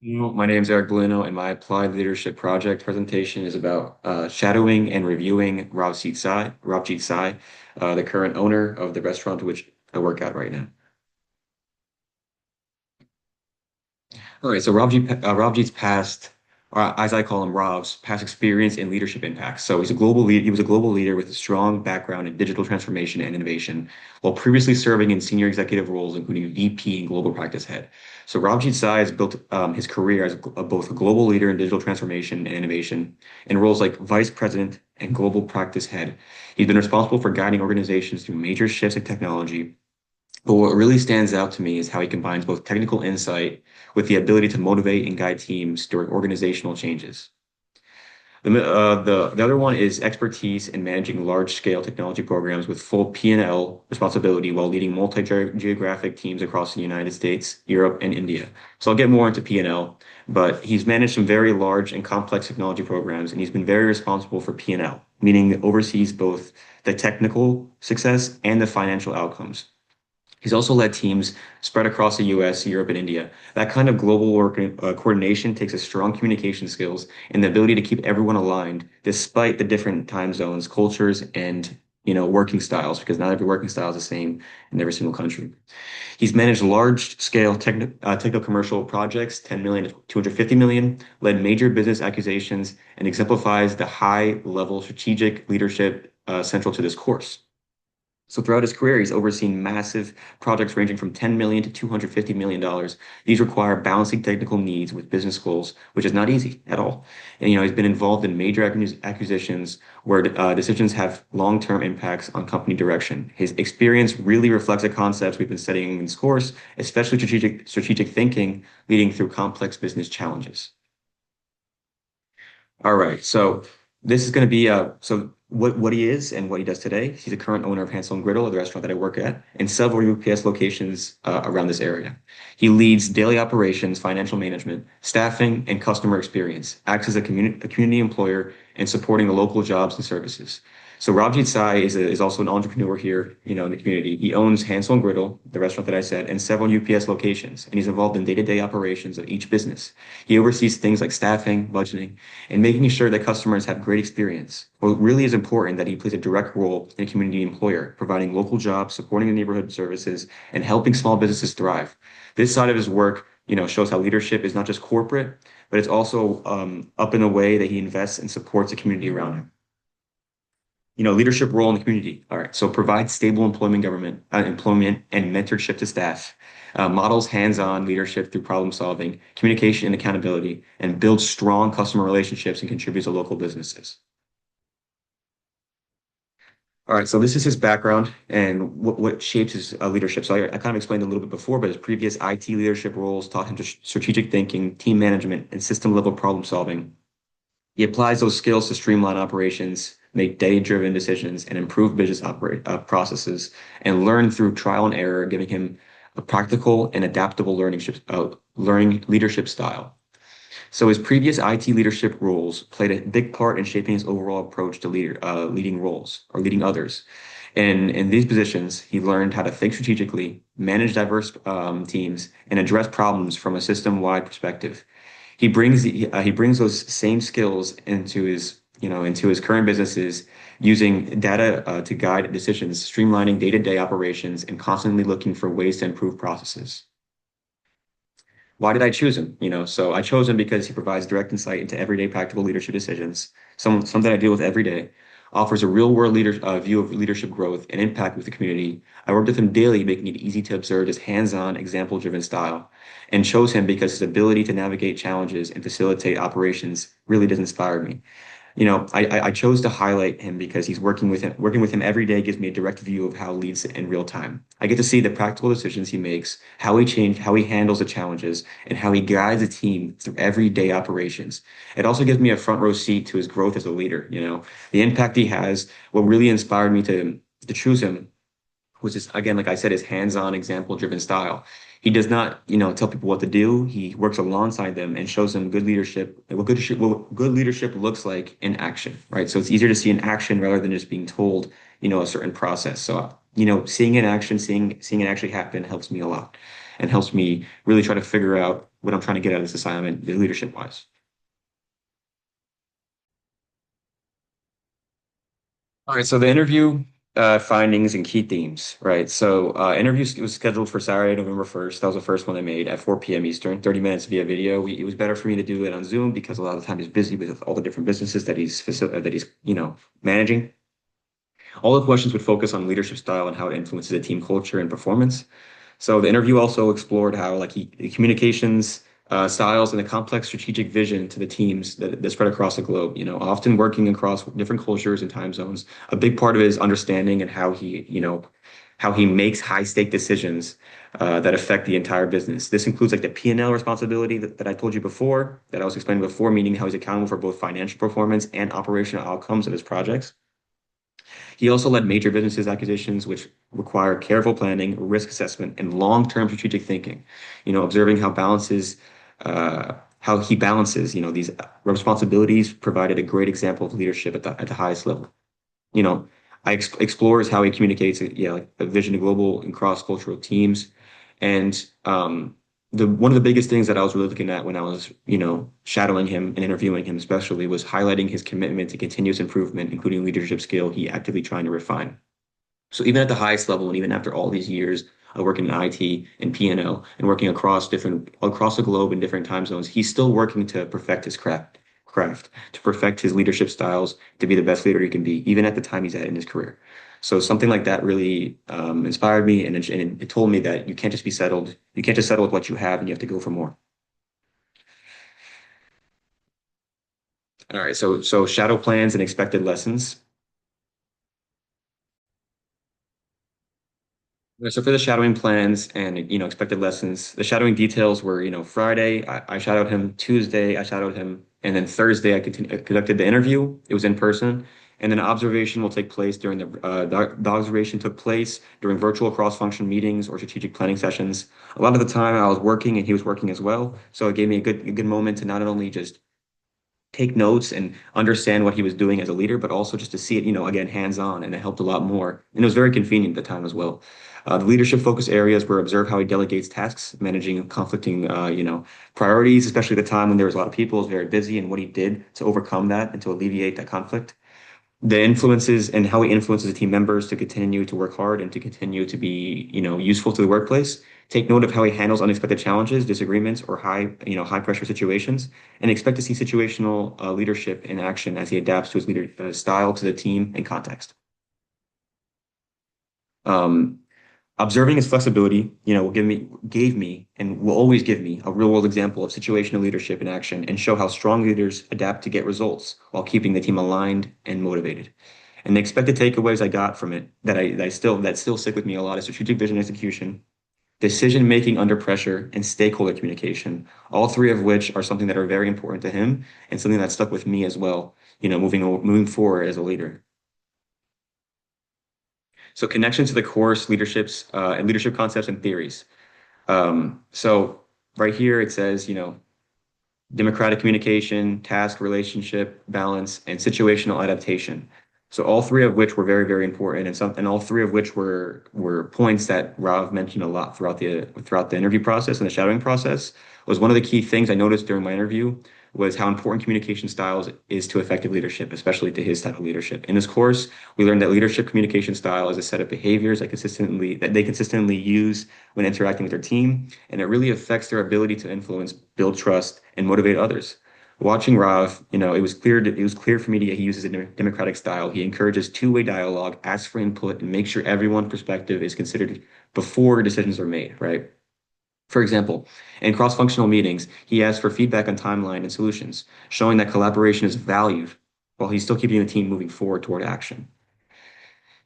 My name is Eric Bolino, and my applied leadership project presentation is about shadowing and reviewing Ravjit Sai, the current owner of the restaurant to which I work at right now. All right, so Ravjit's past, or as I call him, Rav's past experience in leadership impact. So he was a global leader with a strong background in digital transformation and innovation, while previously serving in senior executive roles, including VP and global practice head. So Ravjit Sai has built his career as both a global leader in digital transformation and innovation in roles like vice president and global practice head. He's been responsible for guiding organizations through major shifts in technology, but what really stands out to me is how he combines both technical insight with the ability to motivate and guide teams during organizational changes. The other one is expertise in managing large-scale technology programs with full P&L responsibility while leading multi-geographic teams across the United States, Europe, and India. So I'll get more into P&L, but he's managed some very large and complex technology programs, and he's been very responsible for P&L, meaning oversees both the technical success and the financial outcomes. He's also led teams spread across the US, Europe, and India. That kind of global work coordination takes a strong communication skills and the ability to keep everyone aligned despite the different time zones, cultures, and working styles, because not every working style is the same in every single country. He's managed large-scale techno-commercial projects, 10 million to 250 million, led major business accusations, and exemplifies the high-level strategic leadership central to this course. So throughout his career, he's overseen massive projects ranging from 10 million to 250 million dollars. These require balancing technical needs with business goals, which is not easy at all. And he's been involved in major acquisitions where decisions have long-term impacts on company direction. His experience really reflects the concepts we've been studying in this course, especially strategic thinking, leading through complex business challenges. All right, so this is going to be what he is and what he does today. He's a current owner of Hansel and Griddle, the restaurant that I work at, and several UPS locations around this area. He leads daily operations, financial management, staffing, and customer experience, acts as a community employer, and supporting the local jobs and services. So Ravjit Sai is also an entrepreneur here, in the community. He owns Hansel and Griddle, the restaurant that I said, and several UPS locations, and he's involved in day-to-day operations of each business. He oversees things like staffing, budgeting, and making sure that customers have great experience. What really is important that he plays a direct role in a community employer, providing local jobs, supporting the neighborhood services, and helping small businesses thrive. This side of his work, shows how leadership is not just corporate, but it's also up in a way that he invests and supports the community around him. Leadership role in the community. All right. So provide stable employment and mentorship to staff, models hands-on leadership through problem solving, communication and accountability, and builds strong customer relationships and contributes to local businesses. All right. So this is his background and what shapes his leadership. So I kind of explained a little bit before, but his previous IT leadership roles taught him strategic thinking, team management, and system level problem solving. He applies those skills to streamline operations, make data-driven decisions, and improve processes, and learn through trial and error, giving him a practical and adaptable learning leadership style. So his previous IT leadership roles played a big part in shaping his overall approach to leading roles or leading others. And in these positions, he learned how to think strategically, manage diverse teams, and address problems from a system-wide perspective. He brings those same skills into his current businesses, using data to guide decisions, streamlining day-to-day operations, and constantly looking for ways to improve processes. Why did I choose him? So I chose him because he provides direct insight into everyday practical leadership decisions, something I deal with every day, offers a real-world view of leadership growth and impact with the community. I worked with him daily, making it easy to observe his hands-on, example-driven style, and chose him because his ability to navigate challenges and facilitate operations really does inspire me. I chose to highlight him because working with him every day gives me a direct view of how he leads in real time. I get to see the practical decisions he makes, how he handles the challenges, and how he guides a team through everyday operations. It also gives me a front row seat to his growth as a leader. The impact he has. What really inspired me to choose him was just, again, like I said, his hands-on, example-driven style. He does not, tell people what to do. He works alongside them and shows them what good leadership looks like in action, right? So it's easier to see in action rather than just being told, a certain process. So, seeing it in action, seeing it actually happen helps me a lot. and helps me really try to figure out what I'm trying to get out of this assignment, leadership wise. All right, so the interview findings and key themes, right? So interview was scheduled for Saturday, November 1st. That was the first one I made at 4 p.m. Eastern, 30 minutes via video. It was better for me to do it on Zoom because a lot of the time he's busy with all the different businesses that he's managing. All the questions would focus on leadership style and how it influences a team culture and performance. So the interview also explored how like he communications styles and the complex strategic vision to the teams that spread across the globe. Often working across different cultures and time zones. A big part of it is understanding and how he makes high stake decisions that affect the entire business. This includes like the P&L responsibility that I told you before, that I was explaining before, meaning how he's accountable for both financial performance and operational outcomes of his projects. He also led major businesses acquisitions, which require careful planning, risk assessment, and long-term strategic thinking. Observing how he balances, these responsibilities provided a great example of leadership at the highest level. You know, I explores how he communicates, yeah, like a vision to global and cross-cultural teams. And the one of the biggest things that I was really looking at when I was, shadowing him and interviewing him, especially, was highlighting his commitment to continuous improvement, including leadership skill he actively trying to refine. So even at the highest level, and even after all these years of working in IT and P&L and working across the globe in different time zones, he's still working to perfect his craft, to perfect his leadership styles, to be the best leader he can be, even at the time he's at in his career. So something like that really inspired me, and it told me that you can't just be settled. You can't just settle with what you have, and you have to go for more. All right, so shadow plans and expected lessons. So for the shadowing plans and expected lessons, the shadowing details were Friday I shadowed him, Tuesday I shadowed him, and then Thursday I conducted the interview. It was in person, and then observation will take place during the observation took place during virtual cross-function meetings or strategic planning sessions. A lot of the time I was working and he was working as well, so it gave me a good moment to not only just take notes and understand what he was doing as a leader, but also just to see it, again, hands-on, and it helped a lot more. And it was very convenient at the time as well. The leadership focus areas were observe how he delegates tasks, managing conflicting, priorities, especially at the time when there was a lot of people, was very busy, and what he did to overcome that and to alleviate that conflict. The influences and how he influences the team members to continue to work hard and to continue to be, useful to the workplace. Take note of how he handles unexpected challenges, disagreements, or high pressure situations, and expect to see situational leadership in action as he adapts to his leader style to the team and context. Um, Observing his flexibility, gave me, and will always give me a real world example of situational leadership in action and show how strong leaders adapt to get results while keeping the team aligned and motivated. And the expected takeaways I got from it that still stick with me a lot is strategic vision execution, decision making under pressure, and stakeholder communication. All three of which are something that are very important to him and something that stuck with me as well, moving forward as a leader. So connection to the course leaderships and leadership concepts and theories. So right here it says, democratic communication, task relationship balance, and situational adaptation. So all three of which were very, very important, and all three of which were points that Rav mentioned a lot throughout the interview process and the shadowing process. Was one of the key things I noticed during my interview was how important communication styles is to effective leadership, especially to his type of leadership. In this course, we learned that leadership communication style is a set of behaviors that they consistently use when interacting with their team, and it really affects their ability to influence, build trust, and motivate others. Watching Rav, it was clear for me that he uses a democratic style. He encourages two-way dialogue, asks for input, and makes sure everyone's perspective is considered before decisions are made, right? For example, in cross-functional meetings, he asks for feedback on timeline and solutions, showing that collaboration is valued while he's still keeping the team moving forward toward action.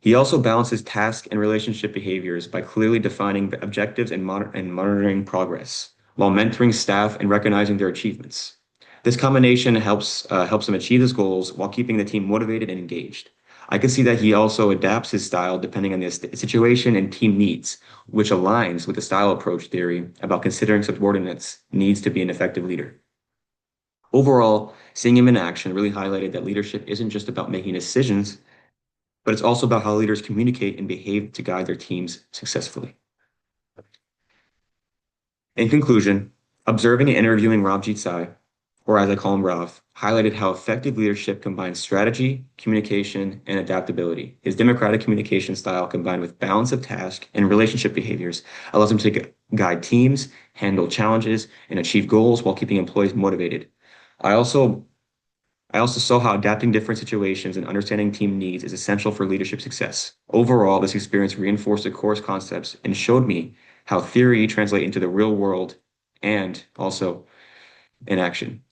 He also balances task and relationship behaviors by clearly defining objectives and monitoring progress, while mentoring staff and recognizing their achievements. This combination helps him achieve his goals while keeping the team motivated and engaged. I can see that he also adapts his style depending on the situation and team needs, which aligns with the style approach theory about considering subordinates needs to be an effective leader. Overall, seeing him in action really highlighted that leadership isn't just about making decisions, but it's also about how leaders communicate and behave to guide their teams successfully. In conclusion, observing and interviewing Ravjit Sai, or as I call him Rav, highlighted how effective leadership combines strategy, communication, and adaptability. His democratic communication style, combined with balance of task and relationship behaviors, allows him to guide teams, handle challenges, and achieve goals while keeping employees motivated. I also I also saw how adapting different situations and understanding team needs is essential for leadership success. Overall, this experience reinforced the course concepts and showed me how theory translate into the real world and also in action.